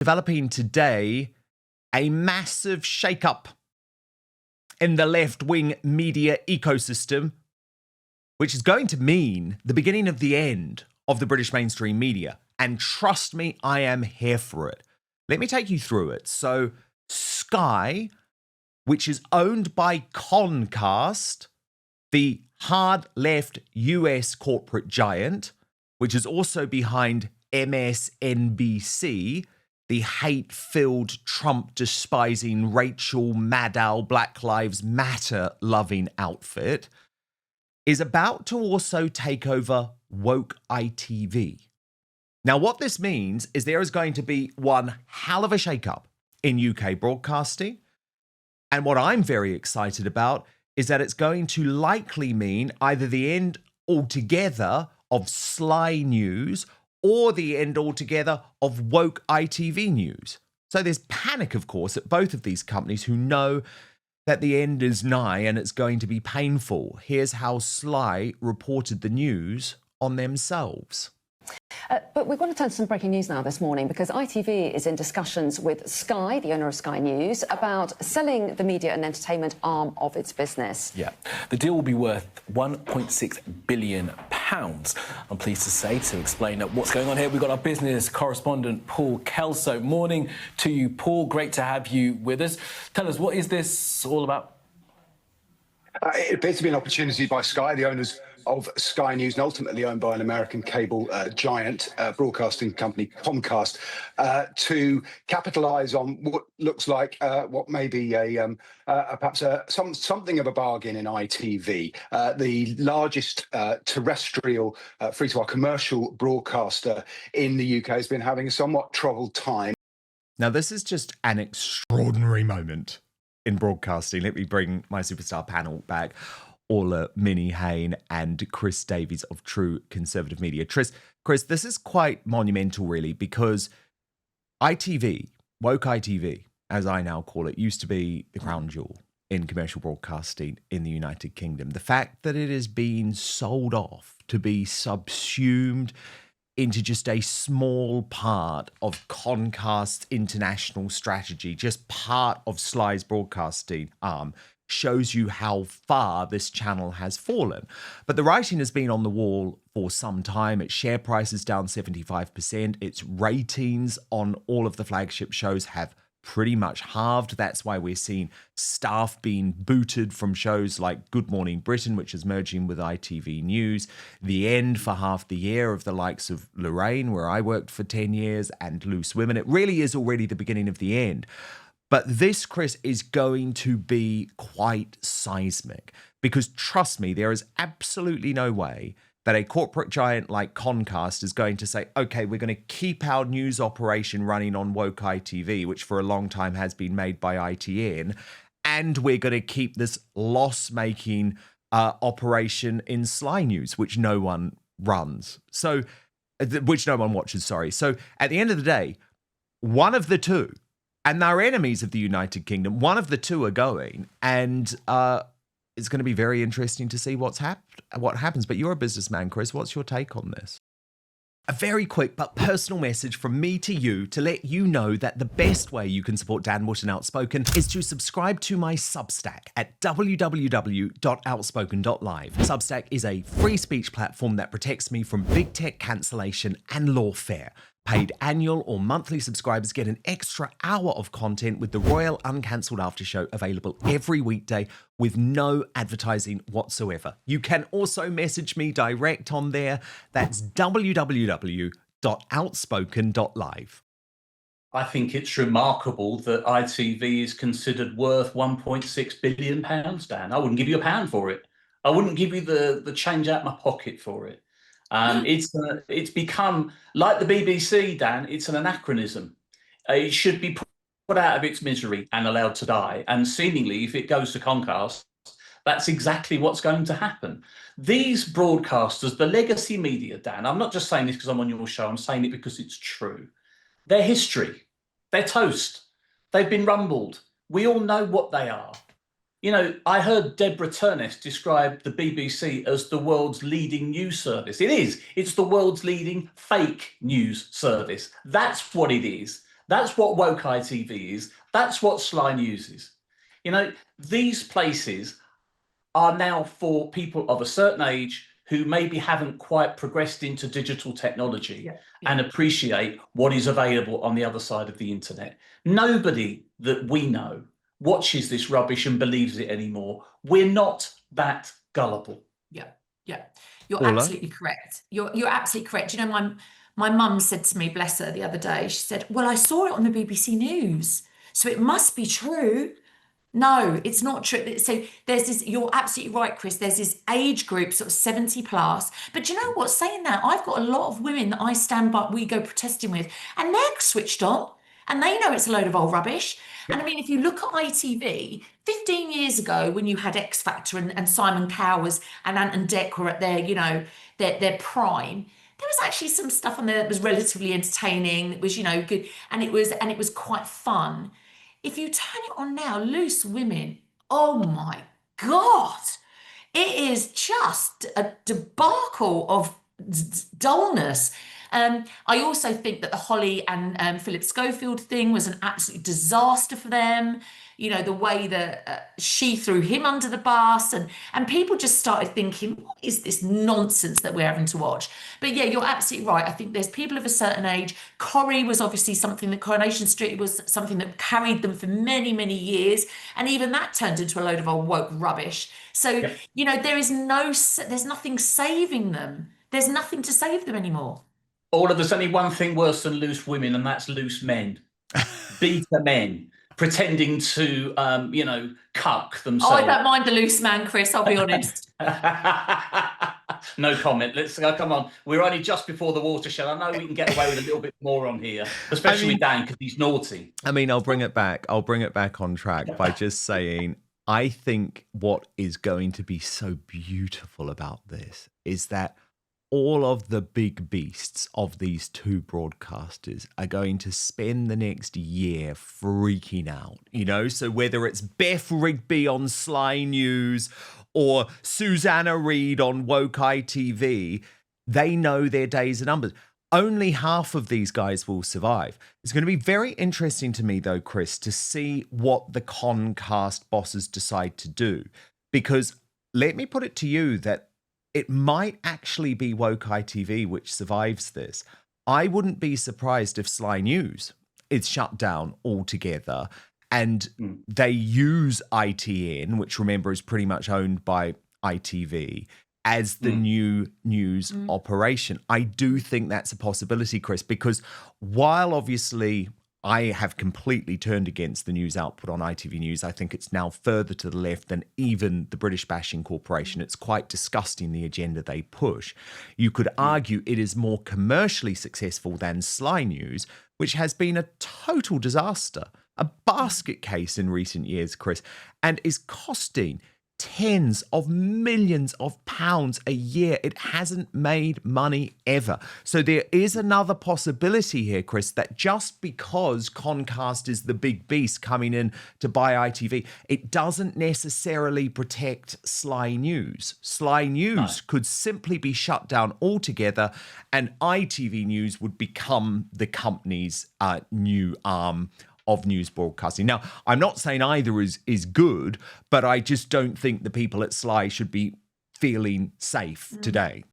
developing today a massive shake-up in the left-wing media ecosystem, which is going to mean the beginning of the end of the British mainstream media. And trust me, I am here for it. Let me take you through it. So Sky, which is owned by Concast, the hard left US corporate giant, which is also behind MSNBC, the hate-filled, Trump-despising Rachel Maddow Black Lives Matter-loving outfit, is about to also take over Woke ITV. Now, what this means is there is going to be one hell of a shake-up in UK broadcasting. And what I'm very excited about is that it's going to likely mean either the end altogether of Sly News or the end altogether of Woke ITV News. So there's panic, of course, at both of these companies who know that the end is nigh and it's going to be painful. Here's how Sly reported the news on themselves. But we're going to turn to some breaking news now this morning, because ITV is in discussions with Sky, the owner of Sky News, about selling the media and entertainment arm of its business. Yeah, the deal will be worth £1.6 billion. I'm pleased to say, to explain what's going on here, we've got our business correspondent, Paul Kelso. Morning to you, Paul. Great to have you with us. Tell us, what is this all about? It appears to be an opportunity by Sky, the owners of Sky News, and ultimately owned by an American cable giant broadcasting company, Comcast, to capitalise on what looks like what may be perhaps something of a bargain in ITV, the largest terrestrial free-to-air commercial broadcaster in the UK, has been having a somewhat troubled time. Now, this is just an extraordinary moment in broadcasting. Let me bring my superstar panel back. Orla, Minihane and Chris Davies of True Conservative Media. Chris, this is quite monumental, really, because ITV, Woke ITV, as I now call it, used to be the crown jewel in commercial broadcasting in the United Kingdom. The fact that it is being sold off to be subsumed into just a small part of Concast's international strategy, just part of Sly's broadcasting arm, shows you how far this channel has fallen. But the writing has been on the wall for some time. Its share price is down 75%. Its ratings on all of the flagship shows have pretty much halved. That's why we're seeing staff being booted from shows like Good Morning Britain, which is merging with ITV News. The end for half the year of the likes of Lorraine, where I worked for 10 years, and Loose Women. It really is already the beginning of the end. But this, Chris, is going to be quite seismic, because trust me, there is absolutely no way that a corporate giant like Concast is going to say, okay, we're going to keep our news operation running on Woke ITV, which for a long time has been made by ITN, and we're going to keep this loss-making operation in Sly News, which no one runs. So, which no one watches, sorry. So at the end of the day, one of the two, and they're enemies of the United Kingdom, one of the two are going, and it's going to be very interesting to see what happens. But you're a businessman, Chris. What's your take on this? A very quick but personal message from me to you to let you know that the best way you can support Dan Wootton Outspoken is to subscribe to my Substack at www.outspoken.live. Substack is a free speech platform that protects me from big tech cancellation and lawfare. Paid annual or monthly subscribers get an extra hour of content with the Royal Uncancelled After Show available every weekday with no advertising whatsoever. You can also message me direct on there. That's www.outspoken.live. I think it's remarkable that ITV is considered worth £1.6 billion, Dan. I wouldn't give you a pound for it. I wouldn't give you the change out my pocket for it. It's become, like the BBC, Dan, it's an anachronism. It should be put out of its misery and allowed to die. And seemingly, if it goes to Concast, that's exactly what's going to happen. These broadcasters, the legacy media, Dan, I'm not just saying this because I'm on your show, I'm saying it because it's true. Their history, their toast, they've been rumbled. We all know what they are. You know, I heard Deborah Turness describe the BBC as the world's leading news service. It is. It's the world's leading fake news service. That's what it is. That's what Woke ITV is. That's what Sly News is. You know, these places are now for people of a certain age who maybe haven't quite progressed into digital technology and appreciate what is available on the other side of the internet. Nobody that we know watches this rubbish and believes it anymore. We're not that gullible. Yeah, you're Orla? absolutely correct. You're absolutely correct. You know, my mum said to me, bless her, the other day, she said, well, I saw it on the BBC News, so it must be true. No, it's not true. So there's this, you're absolutely right, Chris. There's this age group, sort of 70 plus. But do you know what? Saying that, I've got a lot of women that I stand by, we go protesting with, and they're switched on and they know it's a load of old rubbish. And I mean, if you look at ITV, 15 years ago, when you had X Factor and Simon Cowell and Ant and Dec were at their, you know, their prime, there was actually some stuff on there that was relatively entertaining, that was, you know, good, and it was quite fun. If you turn it on now, Loose Women, oh my God, it is just a debacle of dullness. I also think that the Holly and Philip Schofield thing was an absolute disaster for them. You know, the way that she threw him under the bus, and people just started thinking, what is this nonsense that we're having to watch? But yeah, you're absolutely right. I think there's people of a certain age. Corrie was obviously something that Coronation Street was something that carried them for many, many years. And even that turned into a load of old woke rubbish. So, you know, there's nothing saving them. There's nothing to save them anymore. Orla, there's only one thing worse than loose women, and that's loose men. Beta men pretending to, you know, cuck themselves. Oh, I don't mind the loose man, Chris, I'll be honest. No comment. Let's go. Come on. We're only just before the watershed. I know we can get away with a little bit more on here, especially with Dan, because he's naughty. I mean, I'll bring it back on track by just saying, I think what is going to be so beautiful about this is that all of the big beasts of these two broadcasters are going to spend the next year freaking out, you know? So whether it's Beth Rigby on Sly News or Susanna Reid on Woke ITV, they know their days are numbered. Only half of these guys will survive. It's going to be very interesting to me, though, Chris, to see what the Concast bosses decide to do. Because let me put it to you that it might actually be Woke ITV which survives this. I wouldn't be surprised if Sly News is shut down altogether and they use ITN, which remember is pretty much owned by ITV, as the new news operation. I do think that's a possibility, Chris, because while obviously I have completely turned against the news output on ITV News, I think it's now further to the left than even the British Bashing Corporation. It's quite disgusting, the agenda they push. You could argue it is more commercially successful than Sly News, which has been a total disaster, a basket case in recent years, Chris, and is costing tens of millions of pounds a year. It hasn't made money ever. So there is another possibility here, Chris, that just because Concast is the big beast coming in to buy ITV, it doesn't necessarily protect Sly News. Sly News could simply be shut down altogether and ITV News would become the company's new arm of news broadcasting. Now, I'm not saying either is good, but I just don't think the people at Sly should be feeling safe today.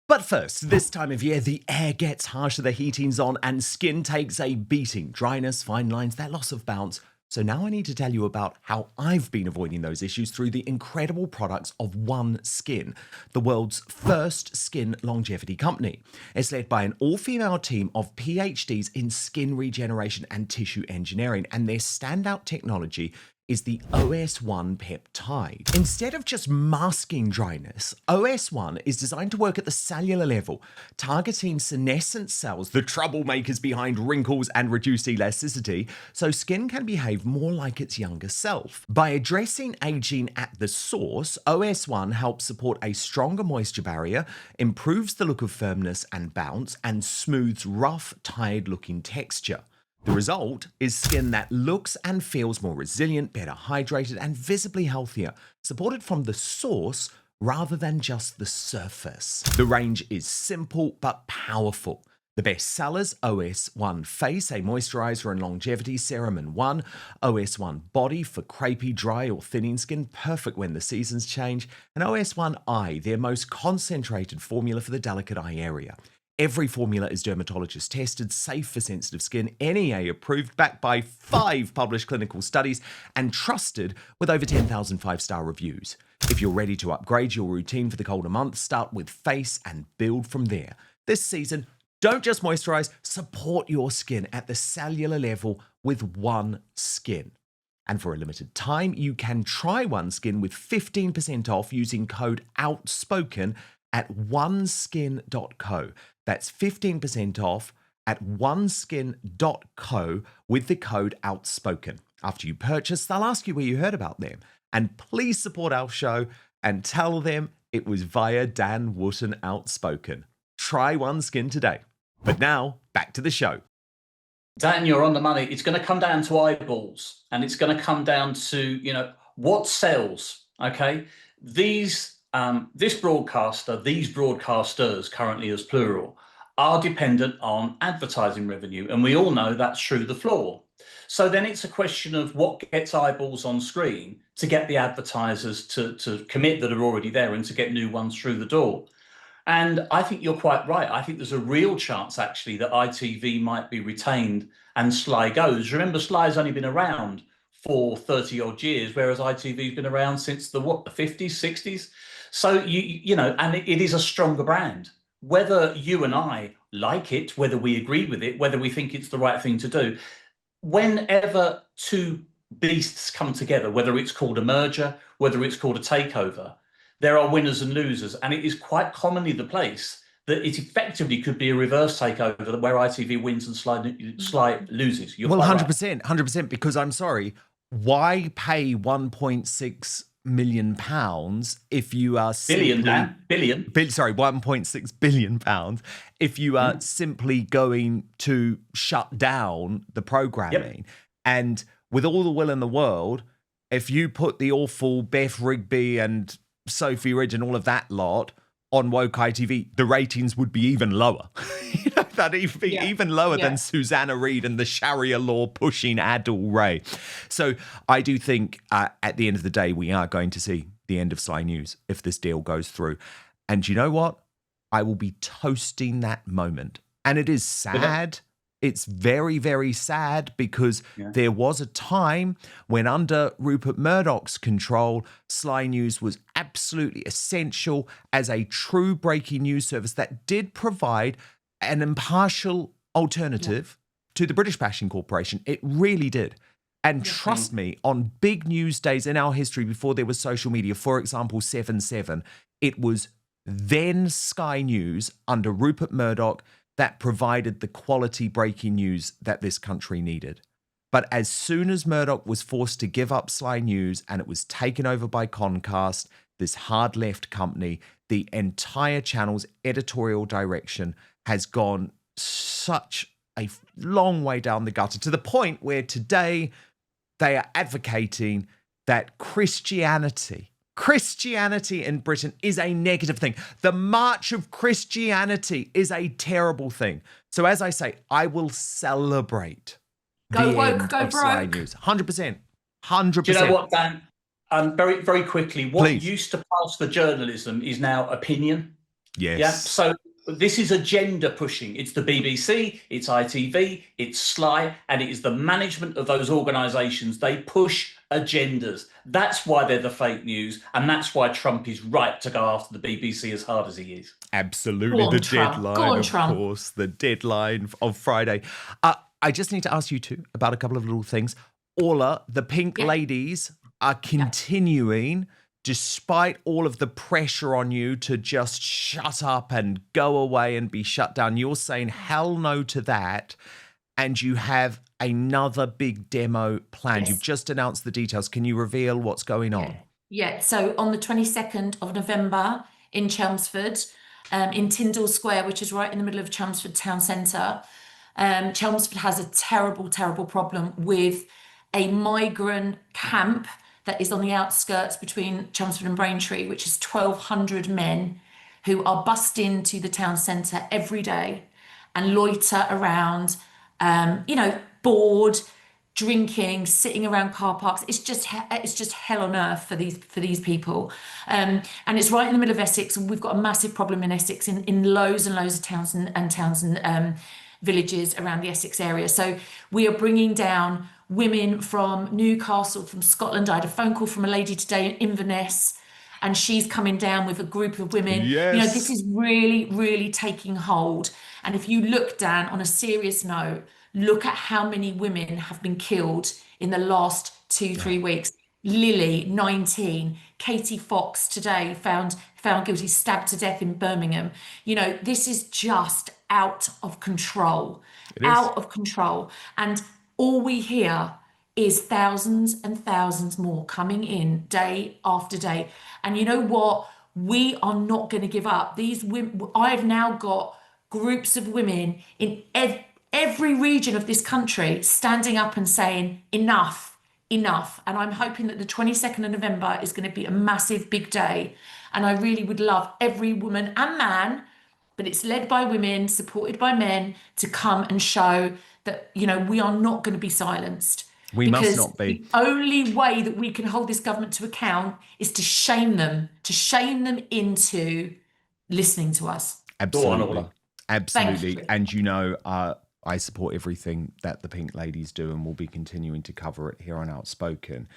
But first, this time of year, the air gets harsher, the heating's on, and skin takes a beating. Dryness, fine lines, that loss of bounce. So now I need to tell you about how I've been avoiding those issues through the incredible products of One Skin, the world's first skin longevity company. It's led by an all-female team of PhDs in skin regeneration and tissue engineering, and their standout technology is the OS1 peptide. Instead of just masking dryness, OS1 is designed to work at the cellular level, targeting senescent cells, the troublemakers behind wrinkles and reduced elasticity, so skin can behave more like its younger self. By addressing aging at the source, OS1 helps support a stronger moisture barrier, improves the look of firmness and bounce, and smooths rough, tired-looking texture. The result is skin that looks and feels more resilient, better hydrated, and visibly healthier, supported from the source rather than just the surface. The range is simple but powerful. The best sellers: OS1 Face, a moisturiser and longevity serum in one; OS1 Body for crepey, dry or thinning skin, perfect when the seasons change; and OS1 Eye, their most concentrated formula for the delicate eye area. Every formula is dermatologist tested, safe for sensitive skin, NEA approved, backed by 5 published clinical studies, and trusted with over 10,000 5-star reviews. If you're ready to upgrade your routine for the colder months, start with Face and build from there. This season, don't just moisturise, support your skin at the cellular level with OneSkin. And for a limited time, you can try OneSkin with 15% off using code Outspoken at oneskin.co. That's 15% off at oneskin.co with the code Outspoken. After you purchase, they'll ask you where you heard about them. And please support our show and tell them it was via Dan Wootton Outspoken. Try OneSkin today. But now, back to the show. Dan, you're on the money. It's going to come down to eyeballs, and it's going to come down to, what sells, okay? This broadcaster, these broadcasters, currently as plural, are dependent on advertising revenue, and we all know that's through the floor. So then it's a question of what gets eyeballs on screen to get the advertisers to commit that are already there and to get new ones through the door. And I think you're quite right. I think there's a real chance, actually, that ITV might be retained and Sly goes. Remember, Sly's only been around for 30-odd years, whereas ITV's been around since the 50s, 60s? So, and it is a stronger brand. Whether you and I like it, whether we agree with it, whether we think it's the right thing to do, whenever two beasts come together, whether it's called a merger, whether it's called a takeover, there are winners and losers, and it is quite commonly the place that it effectively could be a reverse takeover where ITV wins and Sly loses. You're well, 100%, 100%, because I'm sorry, why pay £1.6 million if you are simply... Sorry, £1.6 billion if you are simply going to shut down the programming. Yep. And with all the will in the world, if you put the awful Beth Rigby and Sophie Ridge and all of that lot on Woke ITV, the ratings would be even lower. That'd be even lower than Susanna Reid and the Sharia law pushing Adil Ray. So I do think at the end of the day, we are going to see the end of Sly News if this deal goes through. And you know what? I will be toasting that moment. And it is sad. It's very, very sad because there was a time when under Rupert Murdoch's control, Sly News was absolutely essential as a true breaking news service that did provide an impartial alternative to the British Bashing Corporation. It really did. And trust me, on big news days in our history before there was social media, for example, 7/7, it was then Sky News under Rupert Murdoch that provided the quality breaking news that this country needed. But as soon as Murdoch was forced to give up Sly News and it was taken over by Concast, this hard left company, the entire channel's editorial direction has gone such a long way down the gutter, to the point where today they are advocating that Christianity in Britain is a negative thing. The march of Christianity is a terrible thing. So as I say, I will celebrate Go the woke, end go of Sly broke. News. 100%. 100%. Do you know what, Dan? Very, very quickly, what Please. used to pass for journalism is now opinion. Yes. Yeah. So this is agenda pushing. It's the BBC, it's ITV, it's Sly, and it is the management of those organisations. They push agendas. That's why they're the fake news, and that's why Trump is right to go after the BBC as hard as he is. Absolutely. Go on, The Trump. deadline, Go on, of Trump. course, the deadline of Friday. I just need to ask you two about a couple of little things. Orla, the Pink Ladies are continuing, despite all of the pressure on you to just shut up and go away and be shut down. You're saying hell no to that. And you have another big demo planned. Yes. You've just announced the details. Can you reveal what's going on? Yeah, so on the 22nd of November in Chelmsford, in Tyndall Square, which is right in the middle of Chelmsford town centre, Chelmsford has a terrible, terrible problem with a migrant camp that is on the outskirts between Chelmsford and Braintree, which is 1,200 men who are bussed into the town centre every day and loiter around, bored, drinking, sitting around car parks. It's just hell on earth for these people, and it's right in the middle of Essex, and we've got a massive problem in Essex in loads and loads of towns and villages around the Essex area. So we are bringing down women from Newcastle, from Scotland. I had a phone call from a lady today in Inverness, and she's coming down with a group of women. Yes. This is really, really taking hold. And if you look, Dan, on a serious note, look at how many women have been killed in the last 2-3 weeks. Lily, 19. Katie Fox today found guilty, stabbed to death in Birmingham. This is just out of control. Out of control. And all we hear is thousands and thousands more coming in day after day. And you know what? We are not going to give up. These women, I've now got groups of women in every region of this country standing up and saying, enough. And I'm hoping that the 22nd of November is going to be a massive, big day. And I really would love every woman and man, but it's led by women, supported by men, to come and show that, we are not going to be silenced. We must not be. The only way that we can hold this government to account is to shame them into listening to us. Absolutely. Thank you. And I support everything that the Pink Ladies do, and we'll be continuing to cover it here on Outspoken.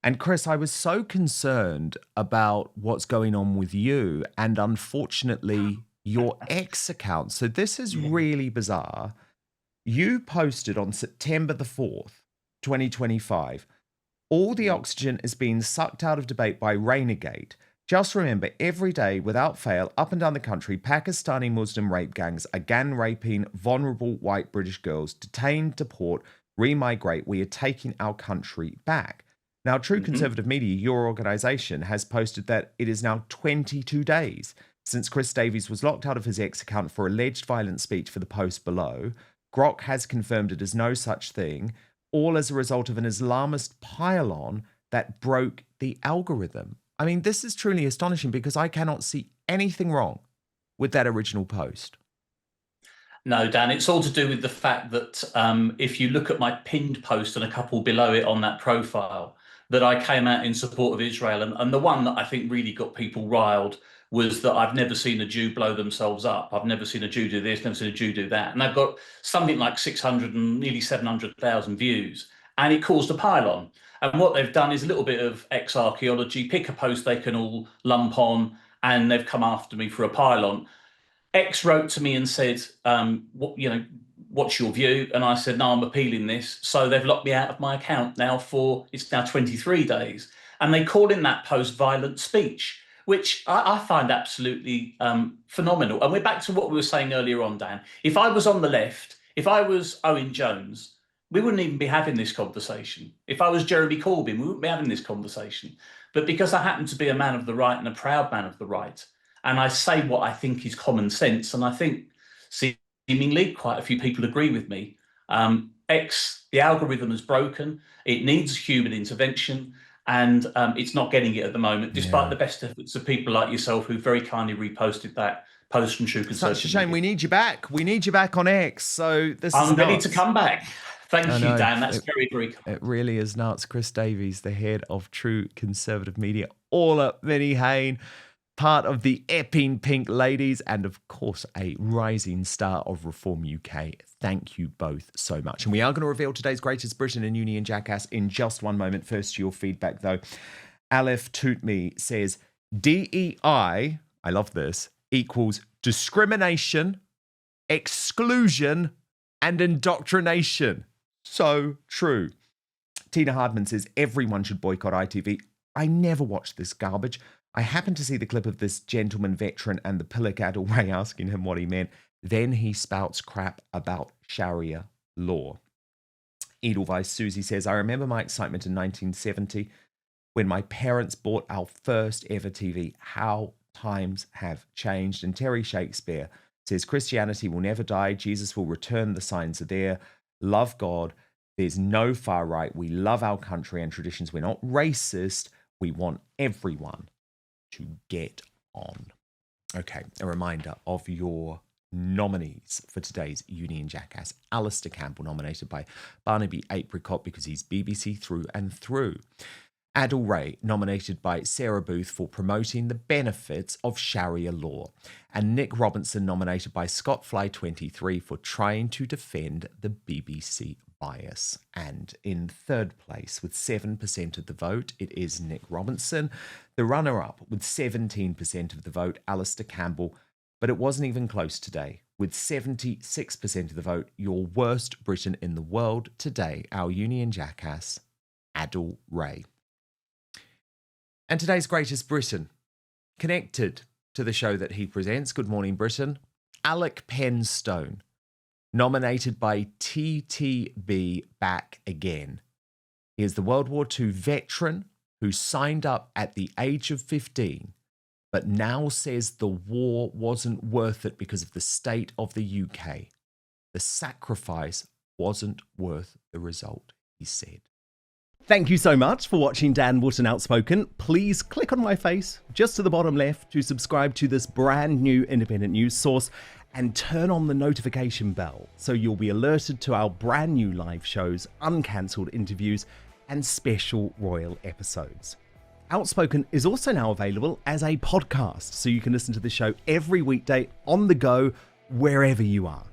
And Chris, I was so concerned about what's going on with you and unfortunately your ex account. So this is really bizarre. You posted on September the 4th, 2025, all the oxygen is being sucked out of debate by Renegade. Just remember, every day, without fail, up and down the country, Pakistani Muslim rape gangs are gang raping vulnerable white British girls, detained, deport, remigrate. We are taking our country back. Now, True Conservative Media, your organisation, has posted that it is now 22 days since Chris Davies was locked out of his ex account for alleged violent speech for the post below. Grok has confirmed it is no such thing, all as a result of an Islamist pile-on that broke the algorithm. I mean, this is truly astonishing because I cannot see anything wrong with that original post. No, Dan, it's all to do with the fact that if you look at my pinned post and a couple below it on that profile, that I came out in support of Israel. And the one that I think really got people riled was that I've never seen a Jew blow themselves up. I've never seen a Jew do this, never seen a Jew do that. And they've got something like 600 and nearly 700,000 views. And it caused a pile-on. And what they've done is a little bit of ex-archaeology, pick a post they can all lump on, and they've come after me for a pile-on. X wrote to me and said, what's your view? And I said, no, I'm appealing this. So they've locked me out of my account now it's now 23 days. And they call in that post violent speech, which I find absolutely phenomenal. And we're back to what we were saying earlier on, Dan. If I was on the left, if I was Owen Jones, we wouldn't even be having this conversation. If I was Jeremy Corbyn, we wouldn't be having this conversation. But because I happen to be a man of the right and a proud man of the right, and I say what I think is common sense, and I think seemingly quite a few people agree with me, the algorithm is broken, it needs human intervention, and it's not getting it at the moment, despite the best efforts of people like yourself who very kindly reposted that post from True Conservative. Such a shame. We need you back. We need you back on X. So I'm ready to come back. Thank you, Dan. That's very, very kind. It really is nuts. Chris Davies, the head of True Conservative Media, Orla, Minihane, part of the Epping Pink Ladies, and of course, a rising star of Reform UK. Thank you both so much. And we are going to reveal today's greatest Britain and Union jackass in just one moment. First, your feedback, though. Aleph Tootme says, DEI, I love this, equals discrimination, exclusion, and indoctrination. So true. Tina Hardman says, everyone should boycott ITV. I never watched this garbage. I happened to see the clip of this gentleman veteran and the Pillock Adderway asking him what he meant. Then he spouts crap about Sharia law. Edelweiss Susie says, I remember my excitement in 1970 when my parents bought our first ever TV. How times have changed. And Terry Shakespeare says, Christianity will never die. Jesus will return. The signs are there. Love God. There's no far right. We love our country and traditions. We're not racist. We want everyone to get on. Okay, a reminder of your nominees for today's Union Jackass. Alistair Campbell, nominated by Barnaby Apricot because he's BBC through and through. Adil Ray, nominated by Sarah Booth for promoting the benefits of Sharia law. And Nick Robinson, nominated by Scottfly23 for trying to defend the BBC bias. And in third place, with 7% of the vote, it is Nick Robinson. The runner-up, with 17% of the vote, Alistair Campbell. But it wasn't even close today. With 76% of the vote, your worst Briton in the world today, our Union Jackass, Adil Ray. And today's greatest Briton, connected to the show that he presents, Good Morning Britain, Alec Penstone, nominated by TTB Back Again. He is the World War II veteran who signed up at the age of 15, but now says the war wasn't worth it because of the state of the UK. The sacrifice wasn't worth the result, he said. Thank you so much for watching Dan Wootton Outspoken. Please click on my face just to the bottom left to subscribe to this brand new independent news source and turn on the notification bell so you'll be alerted to our brand new live shows, uncancelled interviews and special royal episodes. Outspoken is also now available as a podcast, so you can listen to the show every weekday on the go wherever you are.